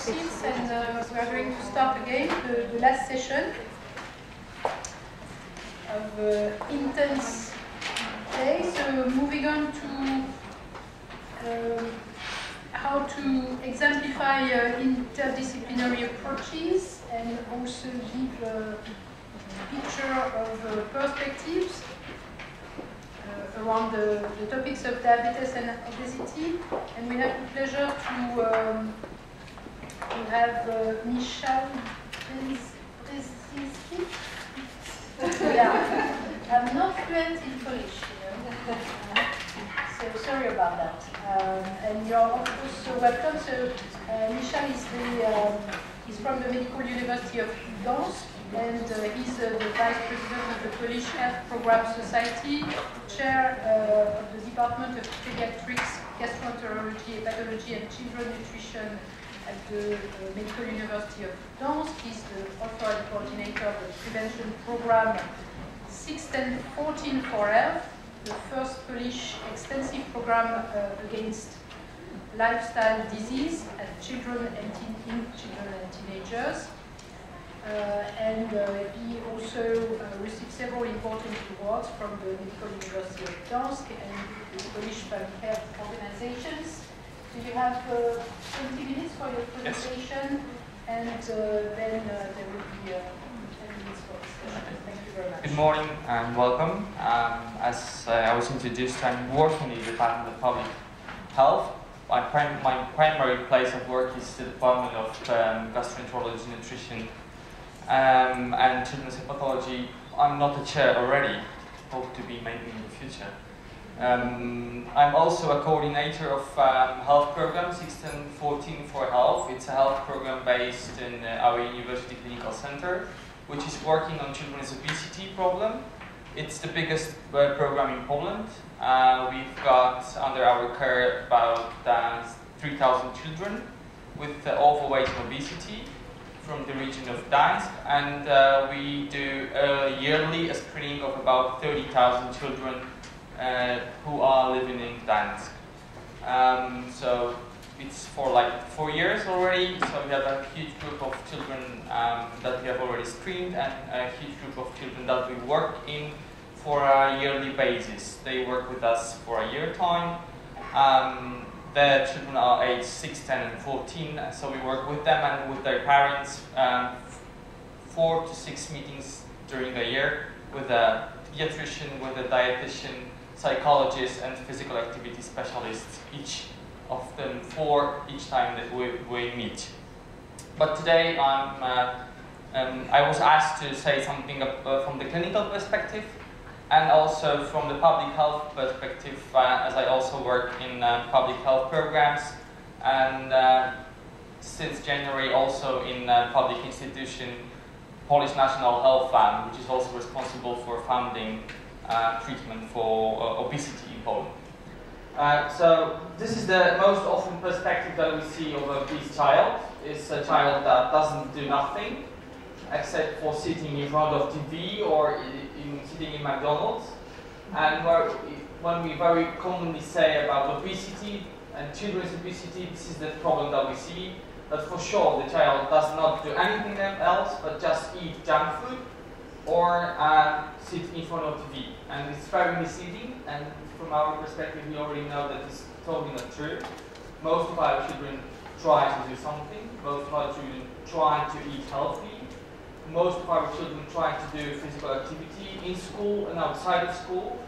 perpectives, and we are going to start again the last session of intense day. So moving on to how to exemplify interdisciplinary approaches and also give a picture of perspectives around the topics of diabetes and obesity. And we have the pleasure to have Michal BRZEZINSKI. Yeah, I'm not fluent in Polish, so sorry about that. And you're of course welcome. So Michal is from the Medical University of Gdansk, and he's the Vice President of the Polish Health Program Society, Chair of the Department of Pediatrics, Gastroenterology, Hepatology and Children Nutrition at the Medical University of Gdansk. He's the author and coordinator of the prevention program 6-10-14 for Health, the first Polish extensive program against lifestyle disease at children and teenagers. And he also received several important awards from the Medical University of Gdansk and the Polish public health organizations. So you have 20 minutes for your presentation, and then there will be 10 minutes for discussion. Thank you very much. Good morning and welcome. As I was introduced, I'm working in the Department of Public Health. My primary place of work is the Department of Gastroenterology, Nutrition and Children's Hepatology. I'm not a chair already, hope to be maybe in the future. I'm also a coordinator of health program 6-10-14 for Health. It's a health program based in our University Clinical Center, which is working on children's obesity problem. It's the biggest program in Poland. We've got under our care about 3,000 children with overweight and obesity from the region of Gdansk, and we do yearly a screening of about 30,000 children who are living in Gdansk. So it's for like 4 years already, so we have a huge group of children that we have already screened, and a huge group of children that we work in for a yearly basis. They work with us for a year time. The children are aged 6, 10 and 14, so we work with them and with their parents 4 to 6 meetings during the year with a pediatrician, with a dietitian, psychologist and physical activity specialists, each of them 4 each time that we meet. But today I was asked to say something from the clinical perspective and also from the public health perspective, as I also work in public health programs, and since January also in public institution Polish National Health Fund, which is also responsible for funding treatment for obesity in Poland. So this is the most often perspective that we see of a obese child. It's a child that doesn't do nothing except for sitting in front of TV or sitting in McDonald's. And when we very commonly say about obesity and children's obesity, this is the problem that we see, that for sure the child does not do anything else but just eat junk food or sit in front of TV. And it's very misleading, and from our perspective we already know that it's totally not true. Most of our children try to do something, most of our children try to eat healthy, most of our children try to do physical activity in school and outside of school,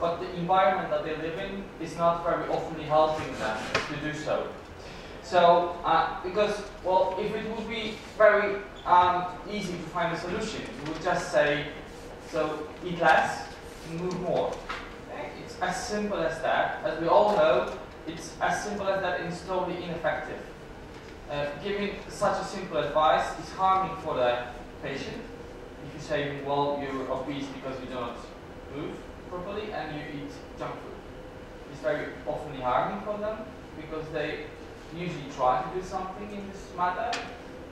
but the environment that they live in is not very often helping them to do so. So, because, well, if it would be very easy to find a solution, we would just say, so eat less, move more. Okay? It's as simple as that. As we all know, it's as simple as that, and it's totally ineffective. Giving such a simple advice is harming for the patient. If you say, well, you're obese because you don't move properly and you eat junk food, it's very often harming for them because they usually try to do something in this matter,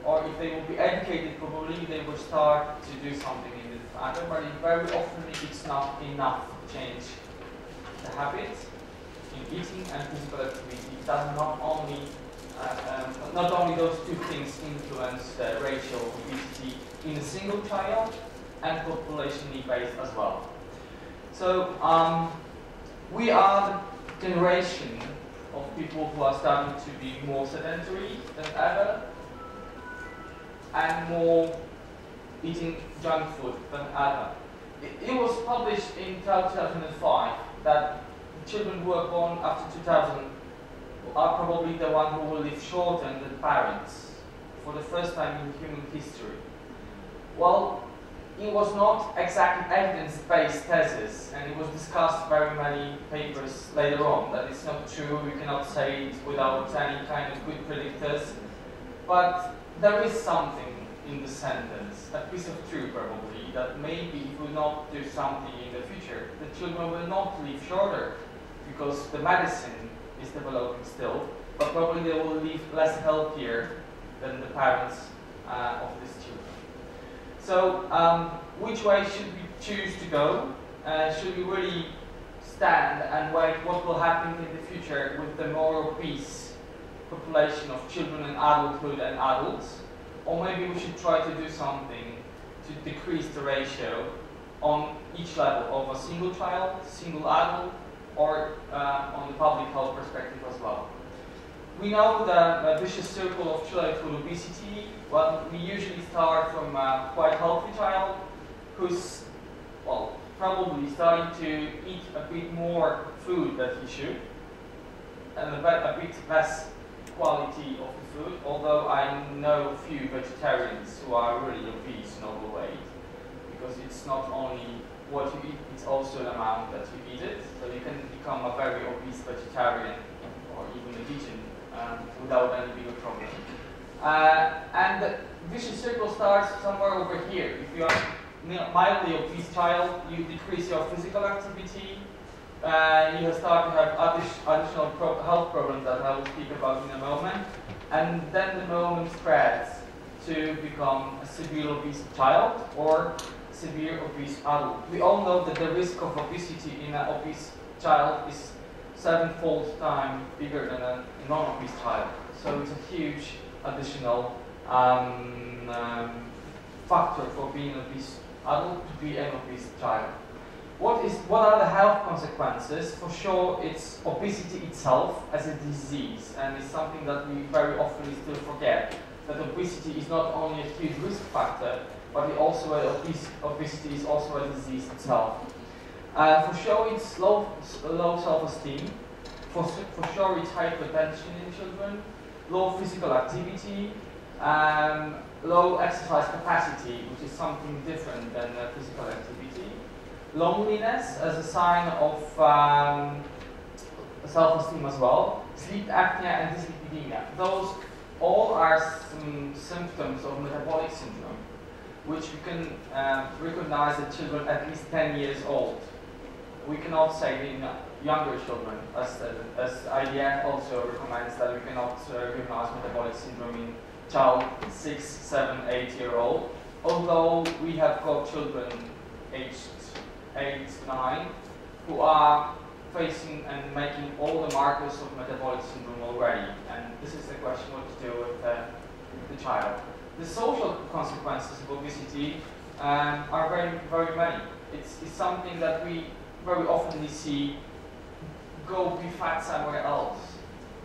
or if they will be educated properly, they will start to do something in this matter, but very often it's not enough to change the habits in eating and physical activity. It does not only not only those two things influence the ratio of obesity in a single child and populationally based as well. So we are the generation of people who are starting to be more sedentary than ever and more eating junk food than ever. It was published in 2005 that children who were born after 2000 are probably the ones who will live shorter than their parents for the first time in human history. Well, it was not exactly evidence-based thesis, and it was discussed very many papers later on that it's not true, we cannot say it without any kind of good predictors, but there is something in the sentence, a piece of truth probably, that maybe if we not do something in the future, the children will not live shorter, because the medicine is developing still, but probably they will live less healthier than the parents of these children. So, which way should we choose to go? Should we really stand and wait what will happen in the future with the more obese population of children in adulthood and adults? Or maybe we should try to do something to decrease the ratio on each level of a single child, single adult, or on the public health perspective as well. We know the vicious circle of childhood obesity. Well, we usually start from a quite healthy child who's, well, probably starting to eat a bit more food than he should, and a bit less quality of the food, although I know few vegetarians who are really obese and overweight, because it's not only what you eat, it's also the amount that you eat it. So you can become a very obese vegetarian or even a vegan without any bigger problem. And the vicious circle starts somewhere over here. If you are mildly obese child, you decrease your physical activity, you start to have additional health problems that I will speak about in a moment, and then the moment spreads to become a severe obese child or severe obese adult. We all know that the risk of obesity in an obese child is 7-fold time bigger than a non-obese child. So it's a huge additional factor for being an obese adult to be an obese child. What are the health consequences? For sure, it's obesity itself as a disease, and it's something that we very often still forget, that obesity is not only a huge risk factor, but obesity is also a disease itself. For sure, it's low self-esteem. For sure, it's hypertension in children, low physical activity, low exercise capacity, which is something different than physical activity. Loneliness as a sign of self-esteem as well. Sleep apnea and dyslipidemia. Those all are some symptoms of metabolic syndrome, which we can recognize in children at least 10 years old. We cannot say in younger children, as IDF also recommends that we cannot recognize metabolic syndrome in child 6, 7, 8-year-old. Although we have got children aged 8, 9 who are facing and making all the markers of metabolic syndrome already. And this is the question what to do with the child. The social consequences of obesity are very, very many. It's something that we very often see go be fat somewhere else.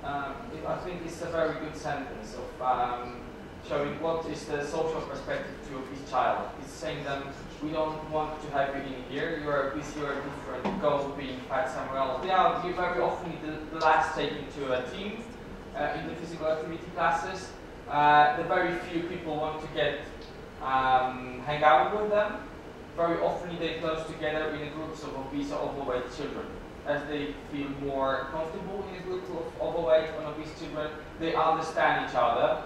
I think it's a very good sentence of showing what is the social perspective to obese child. It's saying that we don't want to have you in here, you are obese, you are different, go being fat somewhere else. Yeah, you very often the last taken to a team in the physical activity classes. The very few people want to get hang out with them. Very often they close together in groups of obese or overweight children. As they feel more comfortable in a group of overweight and obese children, they understand each other.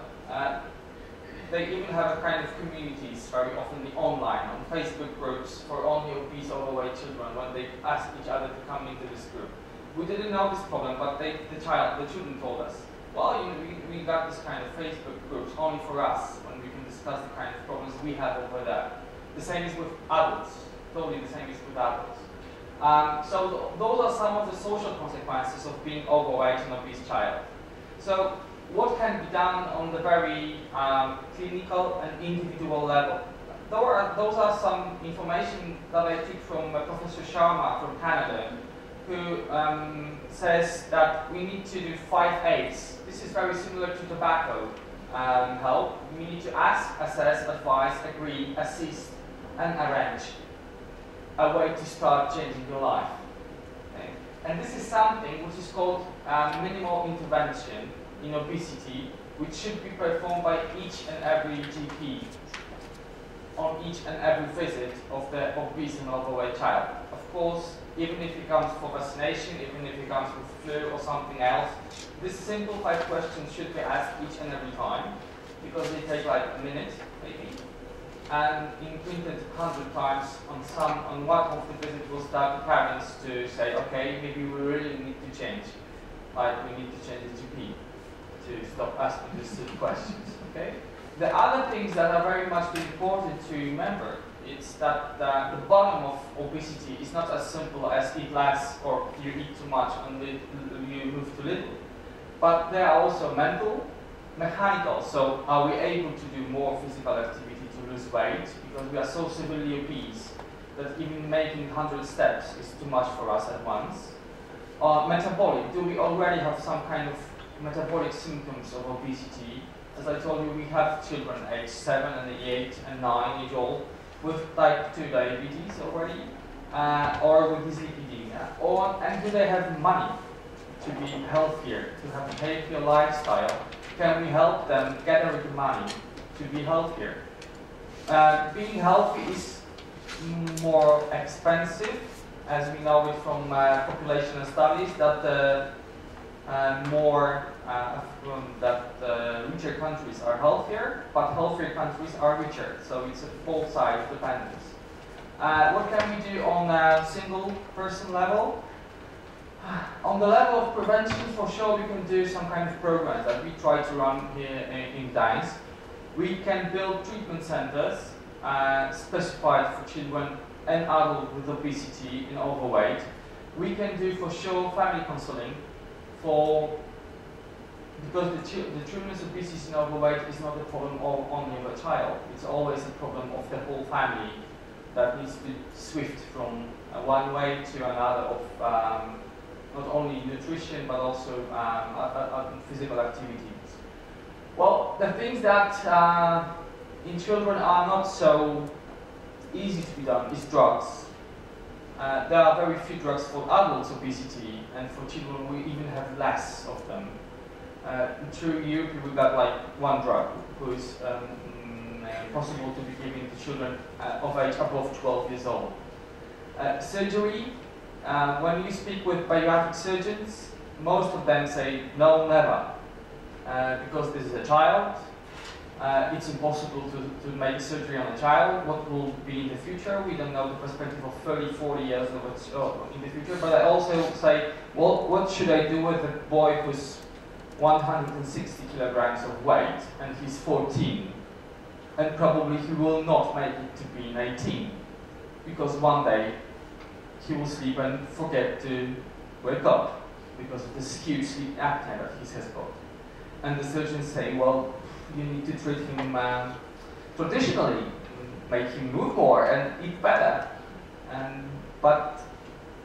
They even have a kind of communities, very often online, on Facebook groups for only obese, overweight children when they ask each other to come into this group. We didn't know this problem, but the children told us, well, you know, we got this kind of Facebook groups only for us, when we can discuss the kind of problems we have over there. The same is with adults, totally the same is with adults. So those are some of the social consequences of being overweight and obese child. So what can be done on the very clinical and individual level? Those are some information that I took from Professor Sharma from Canada, who says that we need to do 5 A's. This is very similar to tobacco health. We need to ask, assess, advise, agree, assist, and arrange a way to start changing your life. Okay? And this is something which is called minimal intervention in obesity, which should be performed by each and every GP on each and every visit of the obese and overweight child. Of course, even if it comes for vaccination, even if it comes with flu or something else, these simple 5 questions should be asked each and every time, because they take like a minute, maybe. And imprinted 100 times on one of the visits will start the parents to say, okay, maybe we really need to change. Like we need to change the GP to stop asking these silly questions, okay? The other things that are very much important to remember is that the bottom of obesity is not as simple as eat less or you eat too much and you move too little. But there are also mental, mechanical. So are we able to do more physical activity to lose weight because we are so severely obese that even making 100 steps is too much for us at once? Or metabolic, do we already have some kind of metabolic symptoms of obesity? As I told you, we have children aged 7 and 8 and 9 years old with type 2 diabetes already, or with dyslipidemia, and do they have money to be healthier, to have a healthier lifestyle? Can we help them gather the money to be healthier? Being healthy is more expensive, as we know it from population studies, that richer countries are healthier, but healthier countries are richer. So it's a both sides dependence. What can we do on a single person level? On the level of prevention, for sure, we can do some kind of programs that we try to run here in Gdansk. We can build treatment centers specified for children and adults with obesity and overweight. We can do for sure family counseling because the children's obesity and overweight is not a problem only of a child. It's always a problem of the whole family that needs to shift from one way to another of not only nutrition but also physical activities. Well, the things that in children are not so easy to be done is drugs. There are very few drugs for adults obesity, and for children we even have less of them. Through Europe we got like one drug who is possible to be given to children of age above 12 years old. Surgery, when you speak with bariatric surgeons, most of them say no, never, because this is a child. It's impossible to make surgery on a child. What will be in the future? We don't know the perspective of 30, 40 years in the future. But I also say, well, what should I do with a boy who's 160 kilograms of weight and he's 14? And probably he will not make it to being 18. Because one day he will sleep and forget to wake up because of this huge sleep apnea that he has got. And the surgeons say, well, you need to treat him traditionally, make him move more and eat better. But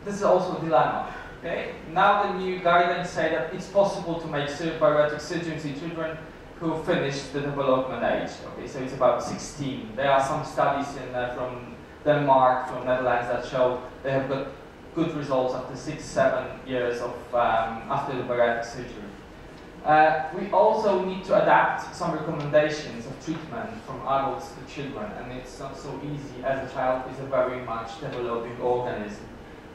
this is also a dilemma. Okay? Now the new guidelines say that it's possible to make bariatric surgeries in children who finish the development age. Okay, so it's about 16. There are some studies from Denmark, from Netherlands that show they have got good results after 6-7 years of after the bariatric surgery. We also need to adapt some recommendations of treatment from adults to children, and it's not so easy as a child is a very much developing organism.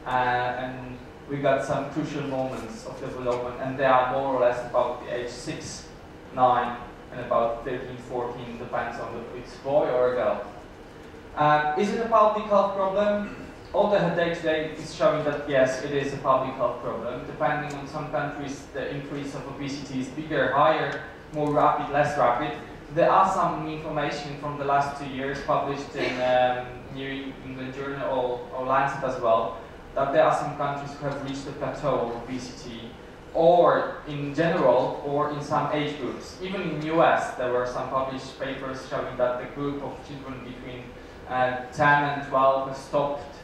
And we got some crucial moments of development, and they are more or less about the age 6, 9, and about 13, 14, depends on if it's a boy or a girl. Is it a public health problem? All the data today is showing that yes, it is a public health problem. Depending on some countries, the increase of obesity is bigger, higher, more rapid, less rapid. There are some information from the last 2 years published in New England Journal or Lancet as well, that there are some countries who have reached a plateau of obesity or in general, or in some age groups. Even in the US, there were some published papers showing that the group of children between 10 and 12 has stopped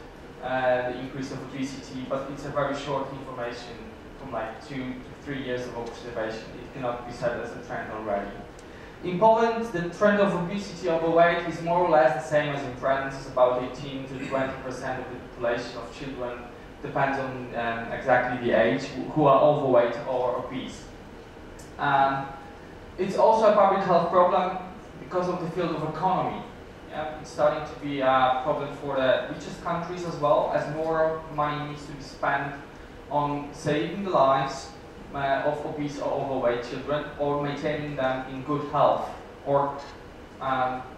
the increase of obesity, but it's a very short information from like 2 to 3 years of observation. It cannot be said as a trend already. In Poland, the trend of obesity, overweight is more or less the same as in France. It's about 18 to 20% of the population of children, depends on exactly the age, who are overweight or obese. It's also a public health problem because of the field of economy. Yeah, it's starting to be a problem for the richest countries as well, as more money needs to be spent on saving the lives of obese or overweight children, or maintaining them in good health, or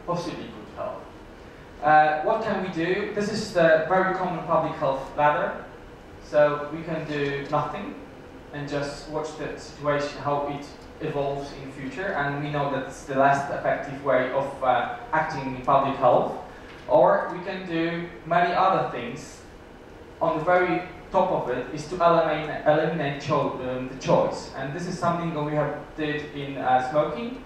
possibly good health. What can we do? This is the very common public health ladder. So we can do nothing and just watch the situation, how it evolves in the future, and we know that it's the less effective way of acting in public health. Or we can do many other things. On the very top of it is to eliminate the choice, and this is something that we have did in smoking.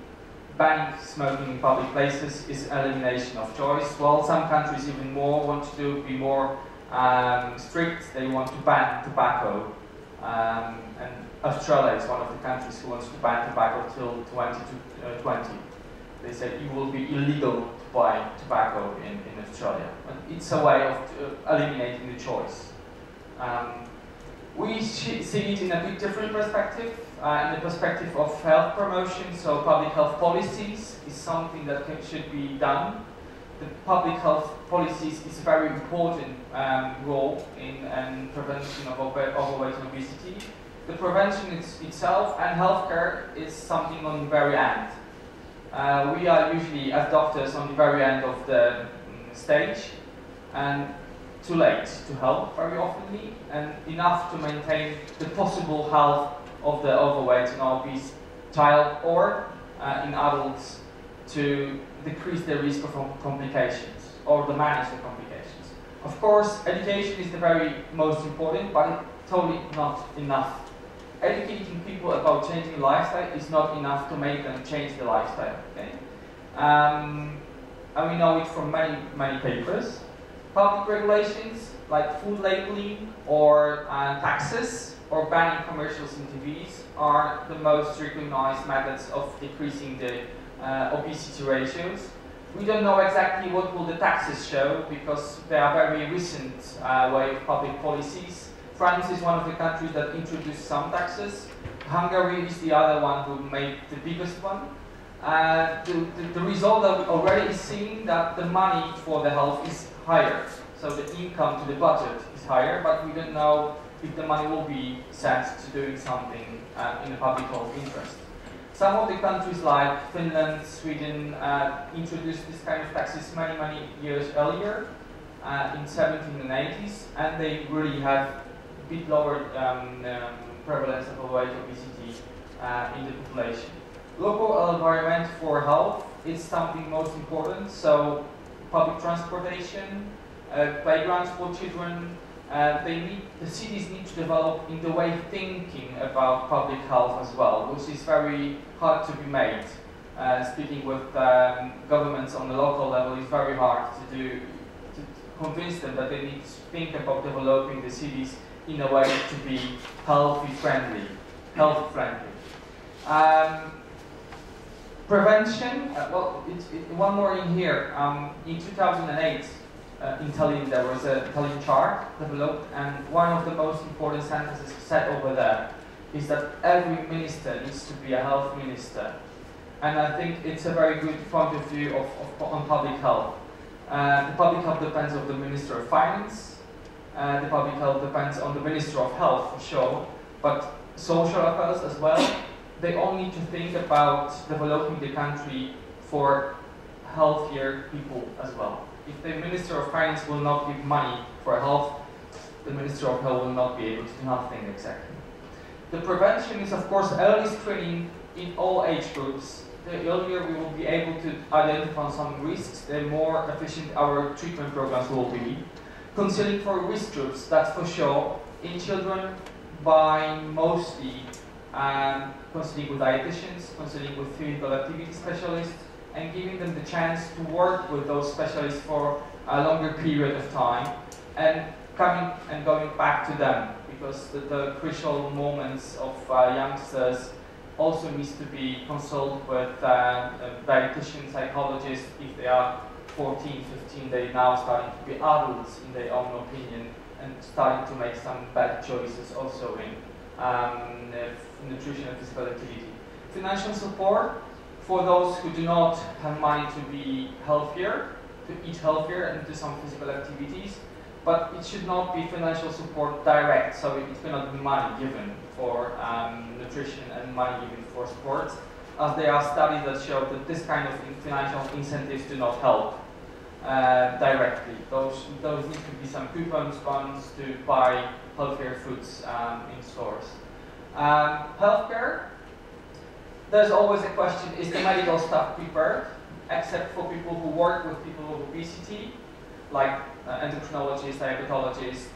Banning smoking in public places is elimination of choice. Well, some countries even more want to be more strict. They want to ban tobacco, and Australia is one of the countries who wants to ban tobacco till 2020. They said it will be illegal to buy tobacco in Australia. But it's a way of eliminating the choice. We see it in a bit different perspective, in the perspective of health promotion. So public health policies is something that should be done. The public health policies is a very important role in prevention of overweight and obesity. The prevention itself and healthcare is something on the very end. We are usually, as doctors, on the very end of the stage, and too late to help very often, and enough to maintain the possible health of the overweight and obese child, or in adults, to decrease the risk of complications or to manage the complications. Of course, education is the very most important, but it's totally not enough. Educating people about changing lifestyle is not enough to make them change the lifestyle. Okay? And we know it from many papers. Public regulations like food labeling or taxes or banning commercials in TVs are the most recognized methods of decreasing the obesity ratios. We don't know exactly what will the taxes show because they are very recent way of public policies. France is one of the countries that introduced some taxes. Hungary is the other one who made the biggest one. The result that we already is seeing that the money for the health is higher. So the income to the budget is higher, but we don't know if the money will be sent to doing something in the public health interest. Some of the countries like Finland, Sweden introduced this kind of taxes many years earlier, in 70s and 80s, and they really have a bit lower prevalence of overweight obesity in the population. Local environment for health is something most important, so public transportation, playgrounds for children, the cities need to develop in the way thinking about public health as well, which is very hard to be made. Speaking with governments on the local level is very hard to convince them that they need to think about developing the cities in a way to be health friendly. Prevention, one more in here. In 2008, in Tallinn, there was a Tallinn chart developed, and one of the most important sentences said over there is that every minister needs to be a health minister. And I think it's a very good point of view on public health. The public health depends on the Minister of Finance, the public health depends on the Minister of Health for sure, but social affairs as well. They all need to think about developing the country for healthier people as well. If the Minister of Finance will not give money for health, the Minister of Health will not be able to do nothing exactly. The prevention is, of course, early screening in all age groups. The earlier we will be able to identify some risks, the more efficient our treatment programs will be. Counseling for risk groups, that's for sure. In children, by mostly consulting with dietitians, consulting with physical activity specialists, and giving them the chance to work with those specialists for a longer period of time, and coming and going back to them, because the crucial moments of youngsters also needs to be consulted with dietitians, psychologists. If they are 14, 15, they now starting to be adults in their own opinion and starting to make some bad choices also in nutrition and physical activity. Financial support for those who do not have money to be healthier, to eat healthier and do some physical activities, but it should not be financial support direct, so it cannot be money given for nutrition and money given for sports, as there are studies that show that this kind of financial incentives do not help directly. Those need to be some coupons, bonds to buy healthier foods in stores. Healthcare, there's always a question, is the medical staff prepared, except for people who work with people with obesity, like endocrinologists, diabetologists,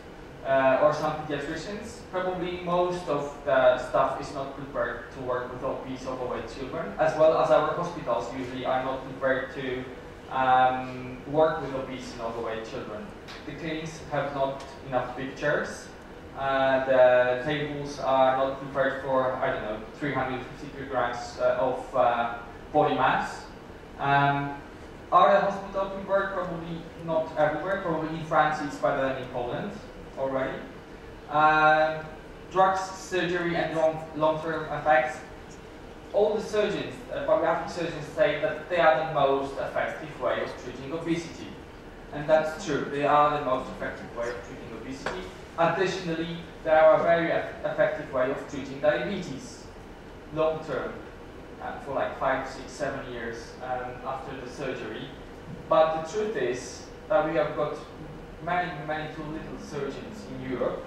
or some pediatricians. Probably most of the staff is not prepared to work with obese, overweight children, as well as our hospitals usually are not prepared to work with obese and overweight children. The clinics have not enough big chairs. The tables are not prepared for, I don't know, 350 kilograms of body mass. Are the hospitals prepared? Probably not everywhere. Probably in France it's better than in Poland already. Drugs, surgery, and long-term effects. All the surgeons, bariatric surgeons, say that they are the most effective way of treating obesity. And that's true, they are the most effective way of treating obesity. Additionally, they are a very effective way of treating diabetes, long-term, for like 5, 6, 7 years after the surgery. But the truth is that we have got many, many too little surgeons in Europe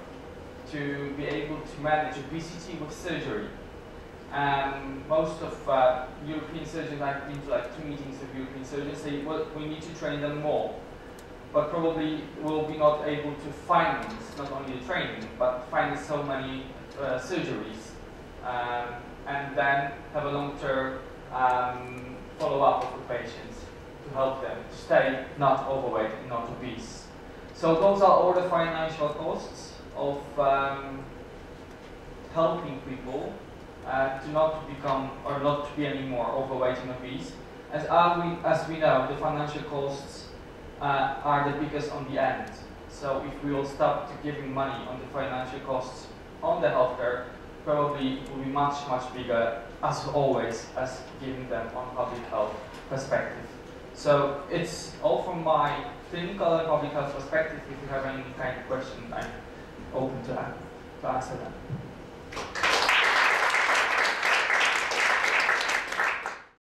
to be able to manage obesity with surgery. Most of European surgeons, I've been to like 2 meetings of European surgeons, say, well, we need to train them more. But probably will be not able to finance not only the training, but finance so many surgeries, and then have a long-term follow-up of the patients to help them to stay not overweight and not obese. So those are all the financial costs of helping people to not become or not to be any more overweight and obese. As we know, the financial costs are the biggest on the end. So if we will stop to giving money on the financial costs on the healthcare, probably it will be much, much bigger, as always, as giving them on public health perspective. So it's all from my clinical and public health perspective. If you have any kind of question, I'm open to answer them.